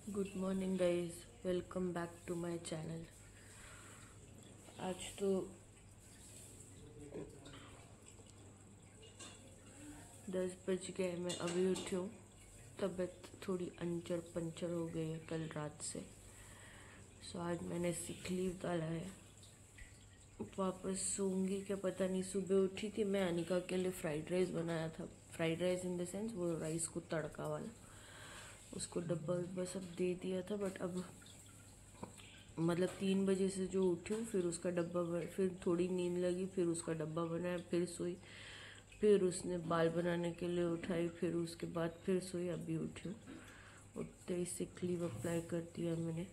Good morning guys, welcome back to my channel. आज तो 10 बज गए, मैं अभी उठी हूँ। तबीयत थोड़ी अंचर पंचर हो गई है कल रात से। सो आज मैंने सिक लीव डाला है, वापस सोऊंगी क्या पता नहीं। सुबह उठी थी मैं, अनिका के लिए फ्राइड राइस बनाया था। Fried rice in the sense वो राइस को तड़का वाला, उसको डब्बा वब्बा सब दे दिया था। बट अब मतलब 3 बजे से जो उठी हूँ, फिर उसका डब्बा फिर थोड़ी नींद लगी, फिर उसका डब्बा बनाया, फिर सोई, फिर उसने बाल बनाने के लिए उठाई, फिर उसके बाद फिर सोई, अभी उठी हूँ। उठते ही सिक लीव अप्लाई कर दिया मैंने।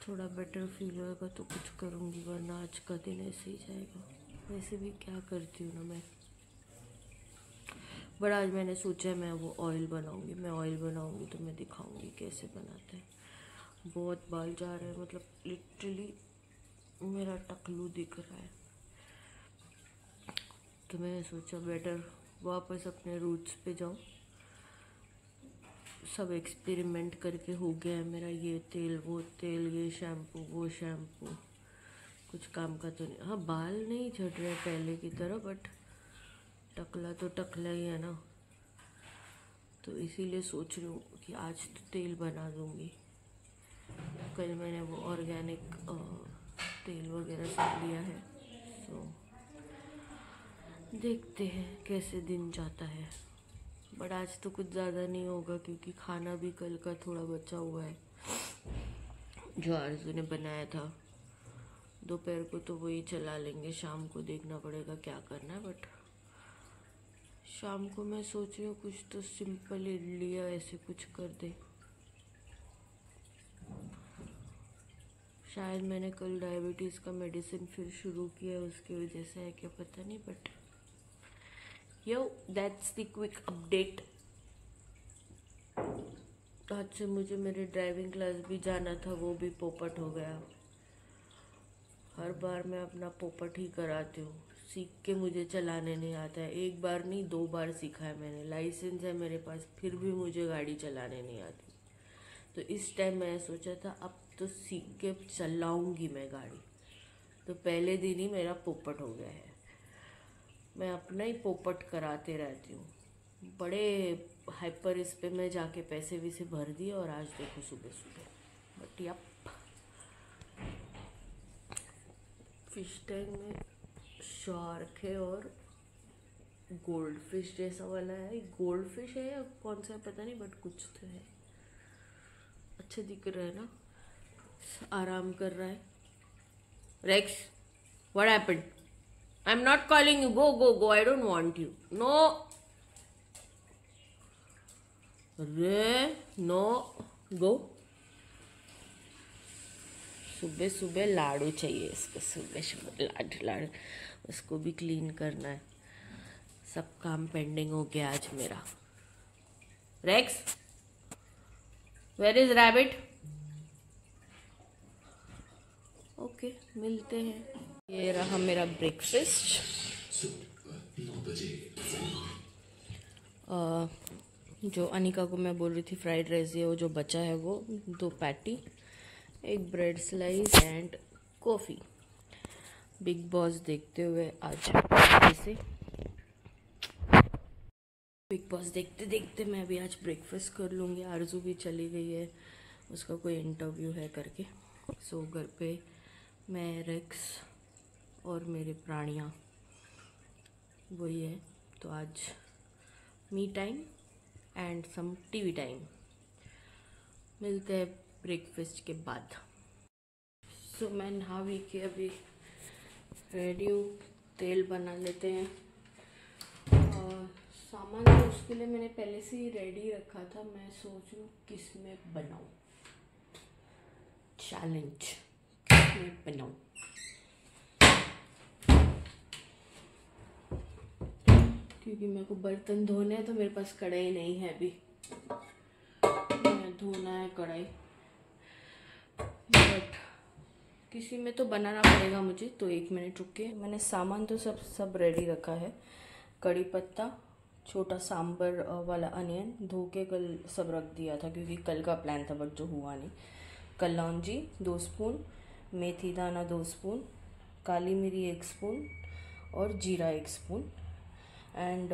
थोड़ा बेटर फील होगा तो कुछ करूँगी, वरना आज का दिन ऐसे ही जाएगा। वैसे भी क्या करती हूँ ना मैं। बट आज मैंने सोचा है मैं वो ऑयल बनाऊँगी। मैं ऑयल बनाऊँगी तो मैं दिखाऊँगी कैसे बनाते हैं। बहुत बाल जा रहे हैं, मतलब लिटरली मेरा टकलू दिख रहा है। तो मैंने सोचा बेटर वापस अपने रूट्स पे जाऊँ। सब एक्सपेरिमेंट करके हो गया है मेरा, ये तेल वो तेल, ये शैम्पू वो शैम्पू, कुछ काम का तो नहीं। हाँ, बाल नहीं झड़ रहे पहले की तरह, बट टकला तो टकला ही है ना। तो इसीलिए सोच रही हूँ कि आज तो तेल बना दूँगी। कल मैंने वो ऑर्गेनिक तेल वगैरह सब लिया है। सो देखते हैं कैसे दिन जाता है। बट आज तो कुछ ज़्यादा नहीं होगा, क्योंकि खाना भी कल का थोड़ा बचा हुआ है जो आरज़ू ने बनाया था। दोपहर को तो वही चला लेंगे, शाम को देखना पड़ेगा क्या करना है। बट शाम को मैं सोच रही हूँ कुछ तो सिंपल इडली या ऐसे कुछ कर दे। शायद मैंने कल डायबिटीज़ का मेडिसिन फिर शुरू किया, उसकी वजह से है क्या पता नहीं। But yo that's the quick update. आज से मुझे मेरे ड्राइविंग क्लास भी जाना था, वो भी पोपट हो गया। हर बार मैं अपना पोपट ही कराती हूँ। सीख के मुझे चलाने नहीं आता है। एक बार नहीं 2 बार सीखा है मैंने, लाइसेंस है मेरे पास, फिर भी मुझे गाड़ी चलाने नहीं आती। तो इस टाइम मैंने सोचा था अब तो सीख के चलाऊंगी मैं गाड़ी। तो पहले दिन ही मेरा पोपट हो गया है। मैं अपना ही पोपट कराते रहती हूँ। बड़े हाइपर इस पे मैं जाके पैसे वैसे भर दिए, और आज देखो सुबह सुबह। बट यप, फिश टैंक में शार्क है और गोल्ड फिश जैसा वाला है। गोल्ड फिश है या कौन सा है पता नहीं, बट कुछ तो है। अच्छे दिख रहा है ना, आराम कर रहा है। Rex, what happened? I am not calling you, go go go, I don't want you, no. रे नो, गो। सुबह सुबह लाडू चाहिए इसको, सुबह सुबह लाडू। उसको भी क्लीन करना है। सब काम पेंडिंग हो गया आज मेरा। Rex, where is rabbit? Okay, मिलते हैं। ये रहा मेरा ब्रेकफास्ट। जो अनिका को मैं बोल रही थी फ्राइड राइस, ये वो जो बचा है वो 2 पैटी, एक bread slice and coffee. Big boss देखते हुए आज से बिग बॉस देखते देखते मैं भी आज ब्रेकफास्ट कर लूँगी। आरजू भी चली गई है, उसका कोई इंटरव्यू है करके। सो घर पे मैं, रेक्स और मेरे प्राणियाँ वही है। तो आज me time and some TV time. मिलते हैं ब्रेकफास्ट के बाद। सो मैं नहा भी के अभी रेडी हूँ, तेल बना लेते हैं। और सामान तो उसके लिए मैंने पहले से ही रेडी रखा था। मैं सोच रही हूँ किस में बनाऊँ, चैलेंज किस में बनाऊँ। क्योंकि मेरे को बर्तन धोने हैं, तो मेरे पास कढ़ाई नहीं है अभी। मैं धोना है कढ़ाई, बट किसी में तो बनाना पड़ेगा मुझे। तो 1 मिनट रुक के, मैंने सामान तो सब रेडी रखा है। कड़ी पत्ता, छोटा सांबर वाला अनियन धो के कल सब रख दिया था, क्योंकि कल का प्लान था बट जो हुआ नहीं। कलौंजी 2 स्पून, मेथी दाना 2 स्पून, काली मिरी 1 स्पून और जीरा 1 spoon and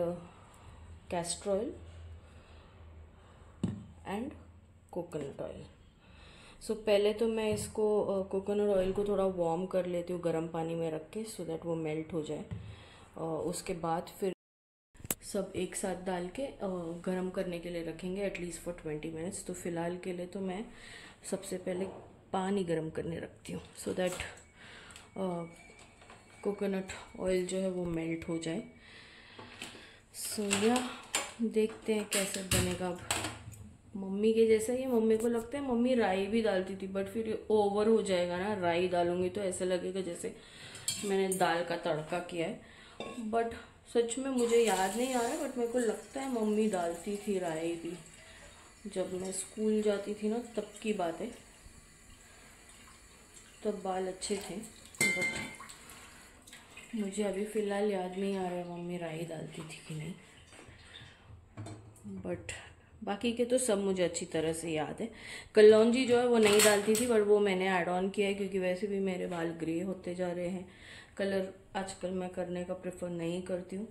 castor oil and coconut oil. So पहले तो मैं इसको कोकोनट ऑयल को थोड़ा वार्म कर लेती हूँ गर्म पानी में रख के, सो दैट वो मेल्ट हो जाए। उसके बाद फिर सब एक साथ डाल के गरम करने के लिए रखेंगे एटलीस्ट फॉर 20 मिनट्स। तो फ़िलहाल के लिए तो मैं सबसे पहले पानी गरम करने रखती हूँ, सो दैट कोकोनट ऑयल जो है वो मेल्ट हो जाए। सो या देखते हैं कैसे बनेगा। अब मम्मी के जैसा ही, मम्मी को लगता है मम्मी राई भी डालती थी, बट फिर ओवर हो जाएगा ना, राई डालूंगी तो ऐसा लगेगा जैसे मैंने दाल का तड़का किया है। बट सच में मुझे याद नहीं आ रहा है, बट मेरे को लगता है मम्मी डालती थी राई भी, जब मैं स्कूल जाती थी ना तब की बात है। तब बाल अच्छे थे, बट मुझे अभी फ़िलहाल याद नहीं आ रहा है मम्मी राई डालती थी कि नहीं। बट बाकी के तो सब मुझे अच्छी तरह से याद है। कलौंजी जो है वो नहीं डालती थी, बट वो मैंने ऐड ऑन किया है क्योंकि वैसे भी मेरे बाल ग्रे होते जा रहे हैं। कलर आजकल मैं करने का प्रेफर नहीं करती हूँ,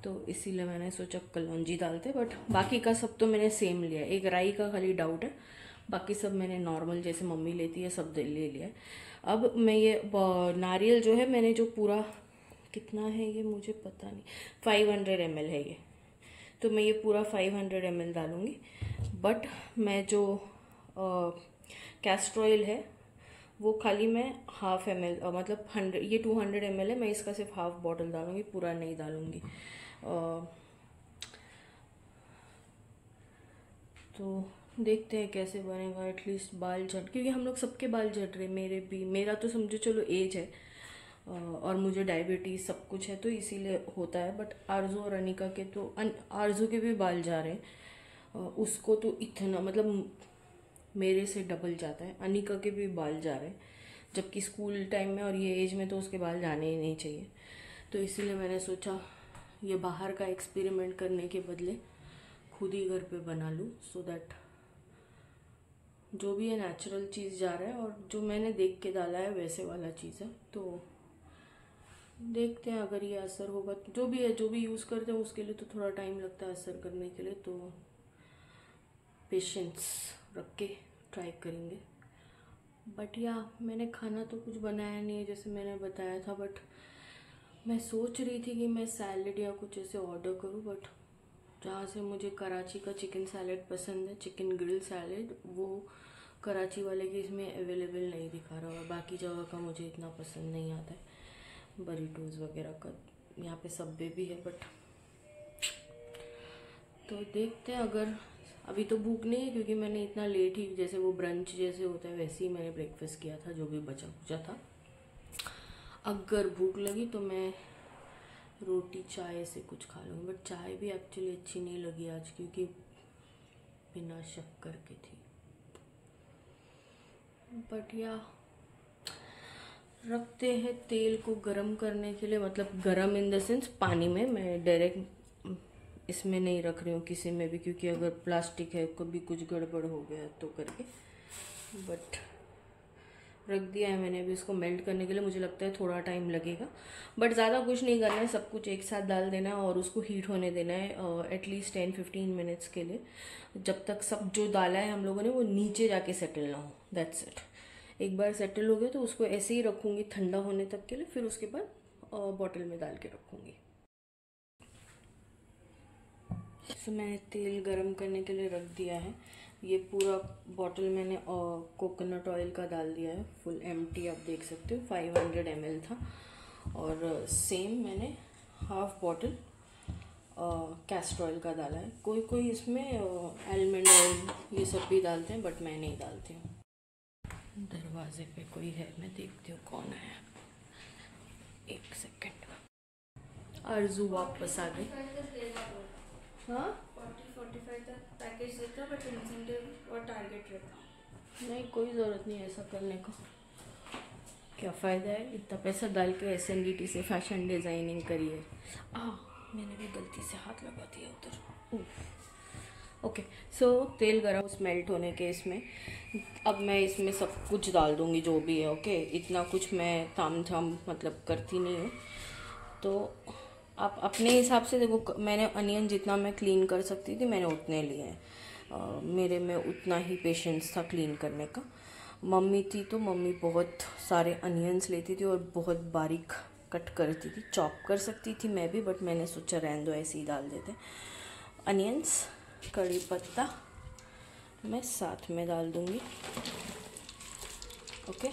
तो इसीलिए मैंने सोचा कलौंजी डालते। बट बाकी का सब तो मैंने सेम लिया है, एक राई का खाली डाउट है, बाकी सब मैंने नॉर्मल जैसे मम्मी लेती है सब ले लिया है। अब मैं ये नारियल जो है मैंने जो पूरा, कितना है ये मुझे पता नहीं, 500 ml है ये, तो मैं ये पूरा 500 ml डालूँगी। बट मैं जो कैस्टर ऑयल है वो खाली मैं हाफ ml, मतलब 100, ये 200 ml है, मैं इसका सिर्फ हाफ बॉटल डालूँगी, पूरा नहीं डालूँगी। तो देखते हैं कैसे बनेगा। एटलीस्ट बाल झड़, क्योंकि हम लोग सबके बाल झड़ रहे, मेरे भी, मेरा तो समझो चलो एज है और मुझे डायबिटीज़ सब कुछ है तो इसीलिए होता है। बट आरजू और अनिका के तो आरजू के भी बाल जा रहे हैं, उसको तो इतना मतलब मेरे से डबल जाता है। अनिका के भी बाल जा रहे हैं, जबकि स्कूल टाइम में और ये एज में तो उसके बाल जाने ही नहीं चाहिए। तो इसीलिए मैंने सोचा ये बाहर का एक्सपेरिमेंट करने के बदले खुद ही घर पे बना लूँ, सो दैट जो भी है नेचुरल चीज़ जा रहा है और जो मैंने देख के डाला है वैसे वाला चीज़ है। तो देखते हैं अगर ये असर होगा। तो जो भी है, जो भी यूज़ करते हैं उसके लिए तो थोड़ा टाइम लगता है असर करने के लिए, तो पेशेंस रख के ट्राई करेंगे। बट या मैंने खाना तो कुछ बनाया नहीं है जैसे मैंने बताया था, बट मैं सोच रही थी कि मैं सैलेड या कुछ ऐसे ऑर्डर करूँ। बट जहाँ से मुझे कराची का चिकन सैलेड पसंद है, चिकन ग्रिल सैलेड, वो कराची वाले के इसमें अवेलेबल नहीं दिखा रहा, और बाकी जगह का मुझे इतना पसंद नहीं आता है, बरीटोज़ वगैरह का। यहाँ पे सबवे भी है, बट तो देखते हैं। अगर अभी तो भूख नहीं है क्योंकि मैंने इतना लेट ही, जैसे वो ब्रंच जैसे होता है वैसे ही मैंने ब्रेकफास्ट किया था, जो भी बचा कुचा था। अगर भूख लगी तो मैं रोटी चाय से कुछ खा लूँगी, बट चाय भी एक्चुअली अच्छी नहीं लगी आज क्योंकि बिना शक्कर की थी। बट या रखते हैं तेल को गरम करने के लिए, मतलब गरम इन द सेंस पानी में, मैं डायरेक्ट इसमें नहीं रख रही हूँ किसी में भी, क्योंकि अगर प्लास्टिक है कभी कुछ गड़बड़ हो गया तो करके। बट रख दिया है मैंने अभी इसको मेल्ट करने के लिए। मुझे लगता है थोड़ा टाइम लगेगा, बट ज़्यादा कुछ नहीं करना है, सब कुछ एक साथ डाल देना है और उसको हीट होने देना है एटलीस्ट 10-15 मिनट्स के लिए, जब तक सब जो डाला है हम लोगों ने वो नीचे जाके सेटल ना हो। That's it. एक बार सेटल हो गया तो उसको ऐसे ही रखूँगी ठंडा होने तक के लिए, फिर उसके बाद बॉटल में डाल के रखूँगी। तो मैंने तेल गरम करने के लिए रख दिया है। ये पूरा बॉटल मैंने कोकोनट ऑयल का डाल दिया है, फुल एम्प्टी, आप देख सकते हो 500 ml था। और सेम मैंने हाफ बॉटल कैस्टर ऑयल का डाला है। कोई कोई इसमें आलमंड ऑयल ये सब भी डालते हैं, बट मैं नहीं डालती हूँ। दरवाजे पे कोई है, मैं देखती हूँ कौन है, एक सेकेंड। आरजू वापस आ गई। हाँ 40-45 तक पैकेज देता, बट इंसेंटिव और टारगेट रहता। नहीं, कोई ज़रूरत नहीं ऐसा करने का, क्या फ़ायदा है इतना पैसा डाल के। SNDT से फैशन डिज़ाइनिंग करिए। मैंने भी गलती से हाथ लगा दिया उधर। ओके, सो तेल गरम स्मेल्ट होने के इसमें अब मैं इसमें सब कुछ डाल दूँगी जो भी है। ओके, इतना कुछ मैं ताम झाम मतलब करती नहीं हूँ, तो आप अपने हिसाब से देखो। मैंने अनियन जितना मैं क्लीन कर सकती थी मैंने उतने लिए हैं। मेरे में उतना ही पेशेंस था क्लीन करने का। मम्मी थी तो मम्मी बहुत सारे अनियंस लेती थी और बहुत बारीक कट करती थी। चॉप कर सकती थी मैं भी, बट मैंने सोचा रहने दो, ऐसे ही डाल देते। अनियंस, कड़ी पत्ता मैं साथ में डाल दूँगी। ओके,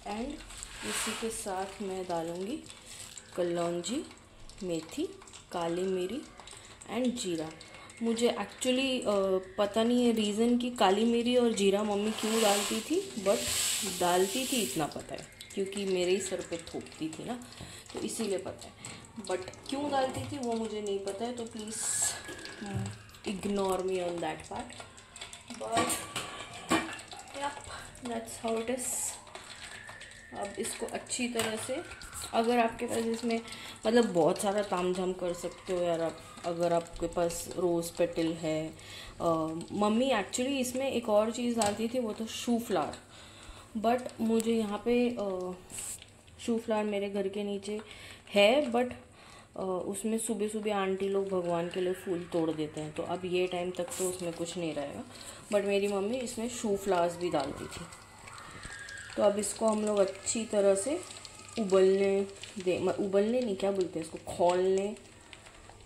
एंड इसी के साथ मैं डालूँगी कलौंजी, मेथी, काली मिरी एंड जीरा। मुझे एक्चुअली पता नहीं है रीज़न कि काली मिरी और जीरा मम्मी क्यों डालती थी, बट डालती थी इतना पता है, क्योंकि मेरे ही सर पे थोपती थी ना, तो इसीलिए पता है। बट क्यों डालती थी वो मुझे नहीं पता है, तो please ignore me on that part. But that's how it is. अब इसको अच्छी तरह से, अगर आपके पास इसमें मतलब बहुत सारा ताम झाम कर सकते हो यार आप, अगर आपके पास रोज़ पेटल है। मम्मी एक्चुअली इसमें एक और चीज़ डालती थी, वो तो शू फ्लावर, बट मुझे यहाँ पे शू फ्लावर मेरे घर के नीचे है, बट उसमें सुबह सुबह आंटी लोग भगवान के लिए फूल तोड़ देते हैं, तो अब ये टाइम तक तो उसमें कुछ नहीं रहेगा। बट मेरी मम्मी इसमें शू फ्लावर्स भी डालती थी। तो अब इसको हम लोग अच्छी तरह से उबलने नहीं, क्या बोलते हैं इसको, खौलने,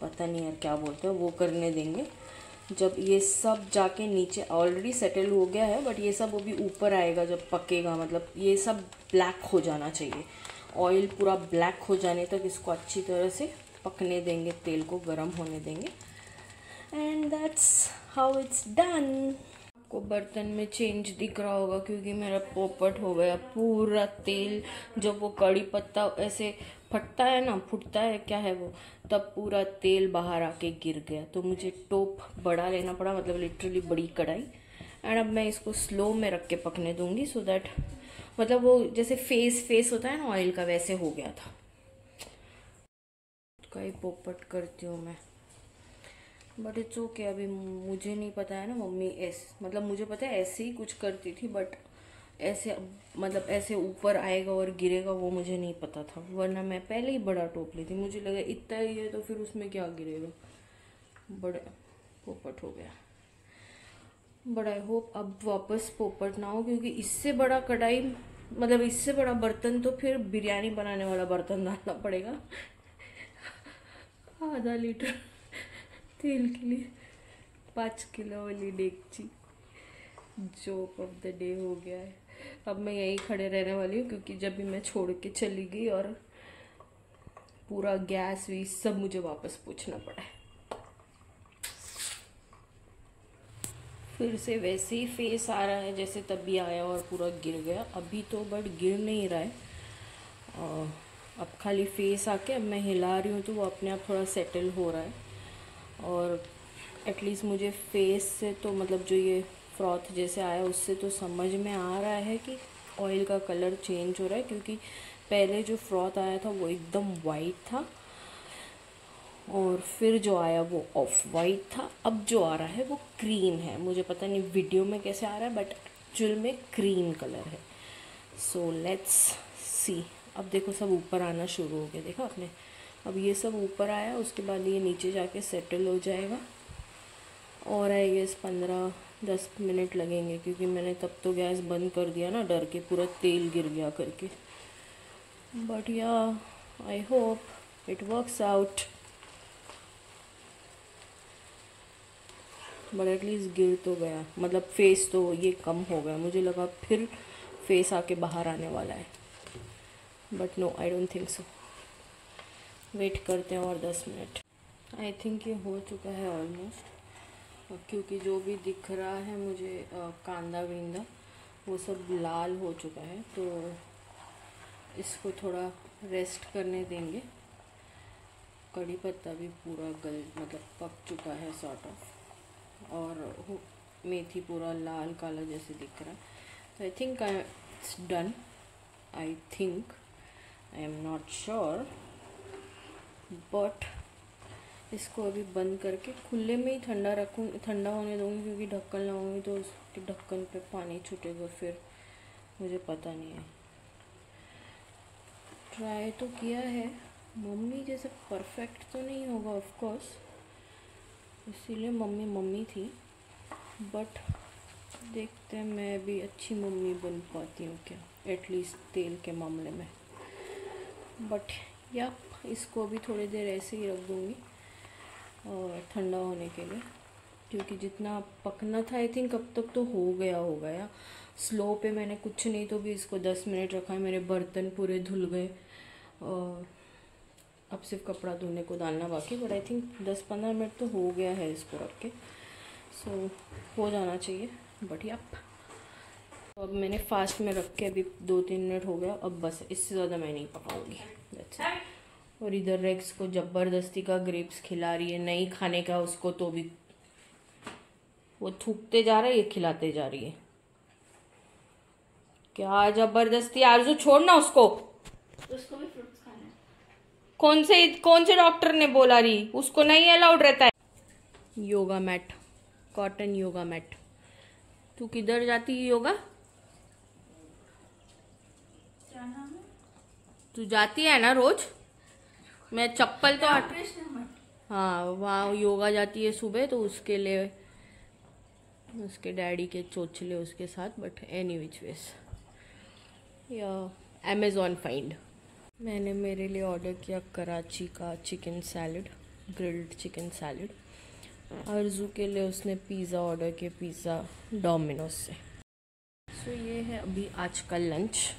पता नहीं यार क्या बोलते हैं, वो करने देंगे। जब ये सब जाके नीचे ऑलरेडी सेटल हो गया है, बट ये सब अभी ऊपर आएगा जब पकेगा, मतलब ये सब ब्लैक हो जाना चाहिए। ऑयल पूरा ब्लैक हो जाने तक इसको अच्छी तरह से पकने देंगे, तेल को गर्म होने देंगे, and that's how it's done. आपको बर्तन में चेंज दिख रहा होगा क्योंकि मेरा पोपट हो गया पूरा तेल। जब वो कड़ी पत्ता ऐसे फटता है ना, फुटता है क्या है वो, तब पूरा तेल बाहर आके गिर गया, तो मुझे टोप बड़ा लेना पड़ा, मतलब लिटरली बड़ी कढ़ाई। एंड अब मैं इसको स्लो में रख के पकने दूंगी, सो दैट मतलब वो जैसे फेस होता है ना ऑयल का, वैसे हो गया था। कई पोपट करती हूँ मैं, बट इट्स ओके। अभी मुझे नहीं पता है ना, मम्मी मतलब मुझे पता है ऐसे ही कुछ करती थी, बट ऐसे मतलब ऐसे ऊपर आएगा और गिरेगा वो मुझे नहीं पता था, वरना मैं पहले ही बड़ा टोप ली थी। मुझे लगा इतना ही है तो फिर उसमें क्या गिरेगा, बड़ा पोपट हो गया। बट आई होप अब वापस पोपट ना हो, क्योंकि इससे बड़ा कढ़ाई मतलब इससे बड़ा बर्तन तो फिर बिरयानी बनाने वाला बर्तन डालना पड़ेगा, आधा लीटर तेल के लिए 5 किलो वाली डेगची। जोक ऑफ द डे हो गया है। अब मैं यहीं खड़े रहने वाली हूँ, क्योंकि जब भी मैं छोड़ के चली गई और पूरा गैस वीस सब मुझे वापस पूछना पड़ा है। फिर से वैसे ही फेस आ रहा है जैसे तभी आया और पूरा गिर गया। अभी तो बट गिर नहीं रहा है, अब खाली फेस आके अब मैं हिला रही हूँ तो वो अपने आप थोड़ा सेटल हो रहा है। और एटलीस्ट मुझे फेस से तो मतलब जो ये फ्रॉथ जैसे आया उससे तो समझ में आ रहा है कि ऑयल का कलर चेंज हो रहा है, क्योंकि पहले जो फ्रॉथ आया था वो एकदम वाइट था और फिर जो आया वो ऑफ वाइट था। अब जो आ रहा है वो क्रीम है। मुझे पता नहीं वीडियो में कैसे आ रहा है, बट एक्चुअल में क्रीम कलर है। So let's see. अब देखो सब ऊपर आना शुरू हो गया, देखा आपने। अब ये सब ऊपर आया, उसके बाद ये नीचे जाके सेटल हो जाएगा, और आई गेस 15-10 मिनट लगेंगे, क्योंकि मैंने तब तो गैस बंद कर दिया ना, डर के पूरा तेल गिर गया करके। बट या I hope it works out, but at least गिर तो गया, मतलब फेस तो ये कम हो गया। मुझे लगा फिर फेस आके बाहर आने वाला है, but no, I don't think so. Wait करते हैं और 10 मिनट। आई थिंक ये हो चुका है ऑलमोस्ट, क्योंकि जो भी दिख रहा है मुझे कांदा विंदा वो सब लाल हो चुका है, तो इसको थोड़ा रेस्ट करने देंगे। कड़ी पत्ता भी पूरा मतलब पक चुका है सॉर्ट ऑफ, और मेथी पूरा लाल काला जैसे दिख रहा है। तो I think it's done, I think, I am not sure, but इसको अभी बंद करके खुले में ही ठंडा रखूँगी, ठंडा होने दूँगी, क्योंकि ढक्कन लगाऊंगी तो उसके ढक्कन पे पानी छूटेगा, फिर मुझे पता नहीं है। ट्राई तो किया है, मम्मी जैसे परफेक्ट तो नहीं होगा ऑफ कोर्स, इसीलिए मम्मी मम्मी थी, बट देखते हैं मैं भी अच्छी मम्मी बन पाती हूँ क्या, एटलीस्ट तेल के मामले में। बट या इसको भी थोड़ी देर ऐसे ही रख दूँगी और ठंडा होने के लिए, क्योंकि जितना पकना था आई थिंक अब तक तो हो गया होगा। या स्लो पे मैंने कुछ नहीं तो भी इसको 10 मिनट रखा है, मेरे बर्तन पूरे धुल गए और अब सिर्फ कपड़ा धोने को डालना बाकी, बट आई थिंक 10-15 मिनट तो हो गया है इसको रख के, सो हो जाना चाहिए। बट या तो अब मैंने फास्ट में रख के अभी 2-3 मिनट हो गया, अब बस इससे ज़्यादा मैं नहीं पकाऊंगी, दैट्स इट। और इधर रेक्स को ज़बरदस्ती का ग्रेप्स खिला रही है, नहीं खाने का उसको तो भी वो थूकते जा रहा है, ये खिलाते जा रही है। क्या जबरदस्ती, आरजू छोड़ना उसको उसको भी फ्रूट्स खाना है। कौन से डॉक्टर ने बोला रही, उसको नहीं अलाउड रहता है। Yoga mat, cotton yoga mat. तू किधर जाती है योगा? क्या नाम है? तू जाती है ना रोज? मैं चप्पल तो कृष्ण मठ। हाँ, वहाँ योगा जाती है सुबह, तो उसके लिए उसके डैडी के चोचले उसके साथ, बट एनी विच वेज या अमेज़ॉन फाइंड। मैंने मेरे लिए ऑर्डर किया कराची का chicken salad, grilled chicken salad. Arju के लिए उसने पिज़्ज़ा ऑर्डर किया, पिज़्ज़ा डोमिनोज से। सो ये है अभी आज का लंच।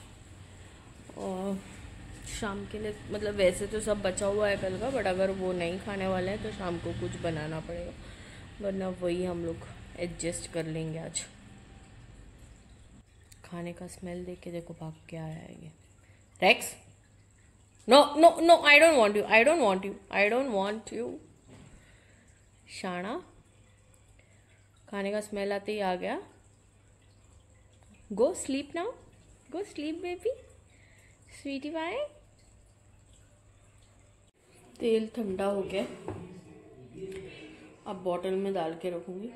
और शाम के लिए मतलब वैसे तो सब बचा हुआ है कल का, बट अगर वो नहीं खाने वाले हैं तो शाम को कुछ बनाना पड़ेगा, वरना वही हम लोग एडजस्ट कर लेंगे आज। खाने का स्मेल देख के देखो भाग के आया है ये। Rex, no no no, I don't want you, I don't want you, I don't want you. शाना, खाने का स्मेल आते ही आ गया। Go sleep now, go sleep baby, sweetie pie. तेल ठंडा हो गया, अब बॉटल में डाल के रखूँगी।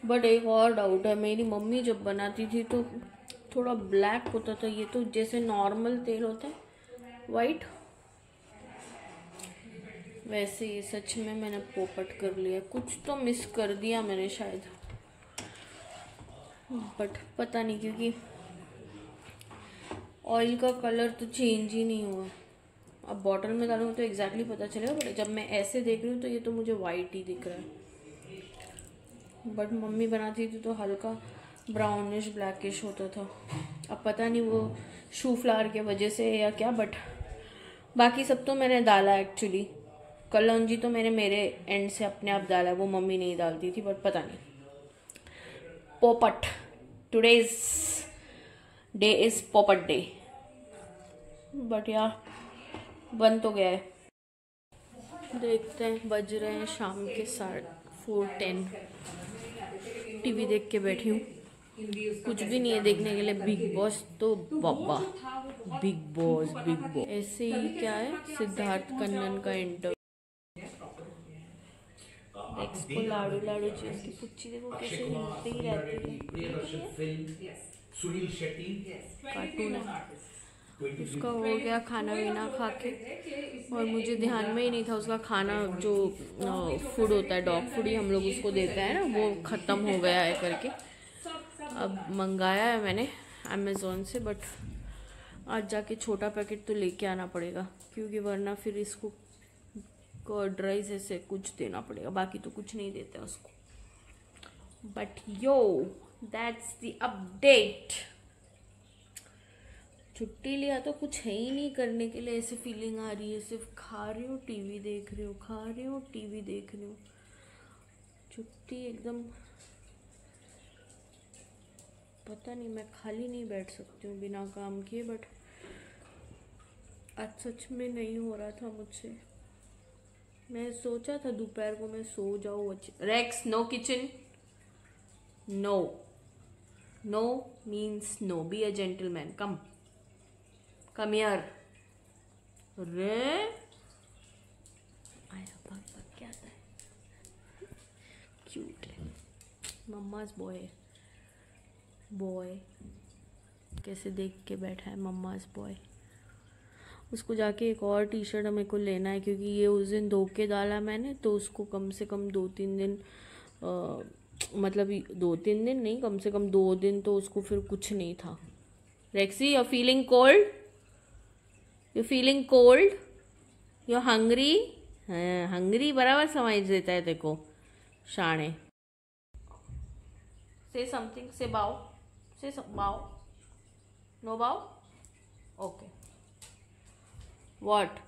बट एक और डाउट है, मेरी मम्मी जब बनाती थी तो थोड़ा ब्लैक होता था, ये तो जैसे नॉर्मल तेल होता है वाइट, वैसे ये सच में मैंने पोपट कर लिया। कुछ तो मिस कर दिया मैंने शायद, बट पता नहीं, क्योंकि ऑयल का कलर तो चेंज ही नहीं हुआ। अब बॉटल में डालूंगा तो एग्जैक्टली पता चलेगा, बट जब मैं ऐसे देख रही हूँ तो ये तो मुझे वाइट ही दिख रहा है। बट मम्मी बनाती थी तो हल्का ब्राउनिश ब्लैकिश होता था। अब पता नहीं वो शू फ्लावर के वजह से या क्या, बट बाकी सब तो मैंने डाला एक्चुअली। कलौंजी तो मैंने मेरे एंड से अपने आप डाला, वो मम्मी नहीं डालती थी, बट पता नहीं। पोपट, टुडेज डे इज पोपट डे। बट यार बन तो गया है, देखते हैं। बज रहे हैं शाम के 4:10। टीवी देख के बैठी हूँ, कुछ भी नहीं है देखने के लिए। बिग बॉस तो बाबा, बिग बॉस बिग बॉस ऐसे ही क्या है, सिद्धार्थ कन्नन का इंटरव्यू। इसको लाडू लाडू चाहिए, उसकी पुच्ची देखो कैसे हिलती ही रहती है। कार्टून है। उसका हो गया खाना वीना खा के, और मुझे ध्यान में ही नहीं था उसका खाना, जो फूड होता है डॉग फूड ही हम लोग उसको देते हैं ना, वो ख़त्म हो गया है करके। अब मंगाया है मैंने अमेज़ॉन से, बट आज जाके छोटा पैकेट तो लेके आना पड़ेगा, क्योंकि वरना फिर इसको कर्ड राइस ऐसे कुछ देना पड़ेगा, बाकी तो कुछ नहीं देते उसको। But yo that's the update. छुट्टी लिया तो कुछ है ही नहीं करने के लिए, ऐसे फीलिंग आ रही है, सिर्फ खा रही हूँ टीवी देख रही हूँ, खा रही हूँ टीवी देख रही हूँ। छुट्टी एकदम पता नहीं, मैं खाली नहीं बैठ सकती हूँ बिना काम किए, बट आज सच में नहीं हो रहा था मुझसे। मैं सोचा था दोपहर को मैं सो जाऊँ अच्छे। Rex, no kitchen, no no means no, be a gentleman, come here. रे आया भाग भाग के आता है, क्यूट है, मम्माज बॉय। बॉय कैसे देख के बैठा है, मम्माज बॉय। उसको जाके एक और टी शर्ट मेरे को लेना है, क्योंकि ये उस दिन धो के डाला मैंने, तो उसको कम से कम 2-3 दिन मतलब 2-3 दिन नहीं, कम से कम 2 दिन तो उसको फिर कुछ नहीं था। रेक्सी, you feeling cold? You feeling cold? You hungry? हाँ, हंग्री बराबर समझ देता है देखो, शाणे। से समथिंग, से बाओ, से बाओ, नो बाओ, okay. What?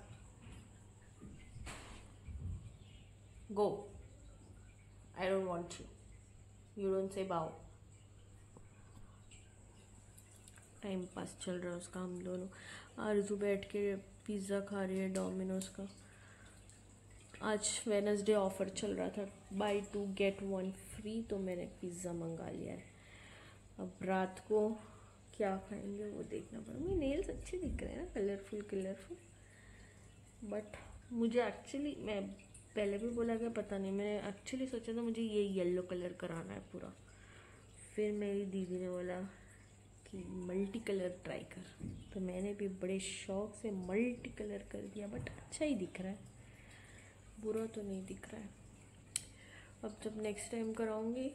Go. I don't want you. You don't say bow. Time pass चल रहा है उसका, हम दोनों। आरजू बैठ के पिज़्ज़ा खा रही है डोमिनोज का। आज वेडनेसडे ऑफर चल रहा था, बाय 2 get 1 फ्री, तो मैंने पिज़्ज़ा मंगा लिया है। अब रात को क्या खाएंगे वो देखना पड़ेगा। मेरे नेल्स अच्छे दिख रहे हैं ना, कलरफुल कलरफुल। बट मुझे एक्चुअली, मैं पहले भी बोला गया, पता नहीं, मैंने एक्चुअली सोचा था मुझे ये येलो कलर कराना है पूरा। फिर मेरी दीदी ने बोला कि मल्टी कलर ट्राई कर, तो मैंने भी बड़े शौक से मल्टी कलर कर दिया। बट अच्छा ही दिख रहा है, बुरा तो नहीं दिख रहा है। अब जब नेक्स्ट टाइम कराऊंगी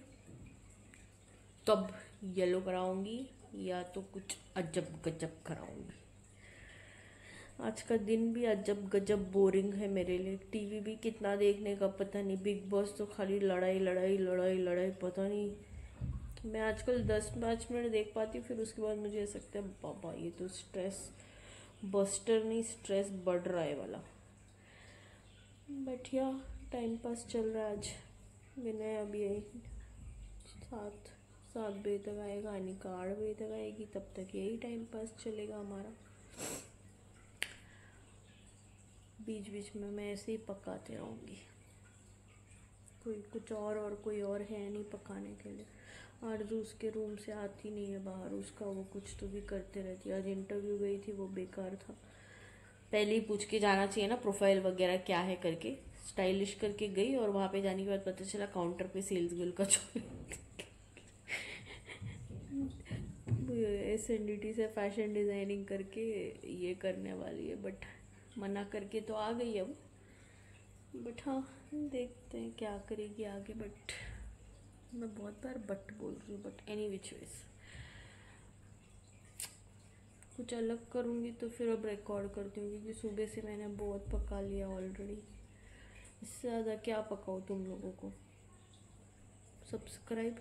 तब येलो कराऊंगी, या तो कुछ अजब गजब कराऊंगी। आज का दिन भी अजब गजब बोरिंग है मेरे लिए। टीवी भी कितना देखने का पता नहीं, बिग बॉस तो खाली लड़ाई लड़ाई लड़ाई लड़ाई, पता नहीं। मैं आजकल 10-5 मिनट देख पाती हूँ, फिर उसके बाद मुझे ऐसा लगता है बाबा ये तो स्ट्रेस बस्टर नहीं, स्ट्रेस बढ़ रहा है वाला। बट या टाइम पास चल रहा है। आज विनय अभी 7 बजे तक आएगा, अनिका 8 बजे तक आएगी, तब तक यही टाइम पास चलेगा हमारा। बीच बीच में मैं ऐसे ही पकाते रहूँगी, कोई कुछ और कोई और है नहीं पकाने के लिए। आरजू उसके रूम से आती नहीं है बाहर, उसका वो कुछ तो भी करते रहती है। आज इंटरव्यू गई थी, वो बेकार था। पहले ही पूछ के जाना चाहिए ना प्रोफाइल वगैरह क्या है करके, स्टाइलिश करके गई, और वहाँ पे जाने के बाद पता चला काउंटर पे सेल्स गर्ल का SNDT से फैशन डिज़ाइनिंग करके ये करने वाली है, बट मना करके तो आ गई अब। बट हाँ, देखते हैं क्या करेगी आगे। बट मैं बहुत बार बट बोल रही हूँ, बट एनी विच वेज कुछ अलग करूँगी तो फिर अब रिकॉर्ड करती हूँ, क्योंकि सुबह से मैंने बहुत पका लिया ऑलरेडी। इससे ज़्यादा क्या पकाऊँ तुम लोगों को। सब्सक्राइब।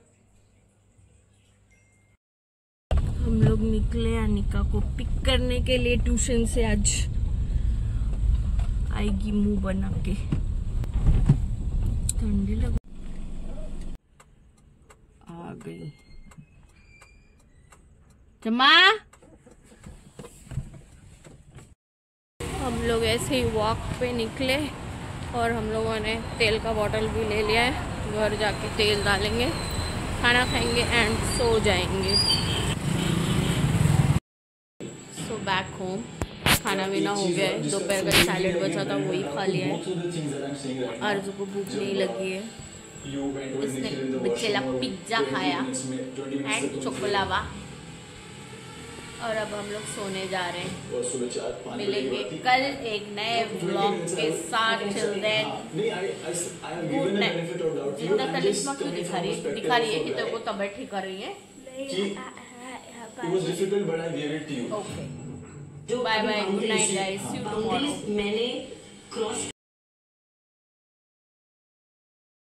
हम लोग निकले अनिका को पिक करने के लिए ट्यूशन से। आज आएगी मुंह बना के, ठंडी लग। आ गई जमा। हम लोग ऐसे ही वॉक पे निकले, और हम लोगों ने तेल का बॉटल भी ले लिया है। घर जाके तेल डालेंगे, खाना खाएंगे एंड सो जाएंगे। So back home. खाना पीना हो गया है, दोपहर का सैलेड बचा था वही खा लिया है। आरजू को भूख नहीं लगी है, उसने बच्चेला पिज्ज़ा खाया एंड चोकोलावा। और अब हम लोग सोने जा रहे हैं। मिलेंगे कल एक नए व्लॉग के साथ। Till then good night. जितना करिश्मा क्यों दिखा रही है कि तेरे को तबीयत ठीक कर रही है। Okay, bye bye, good night guys, see you tomorrow.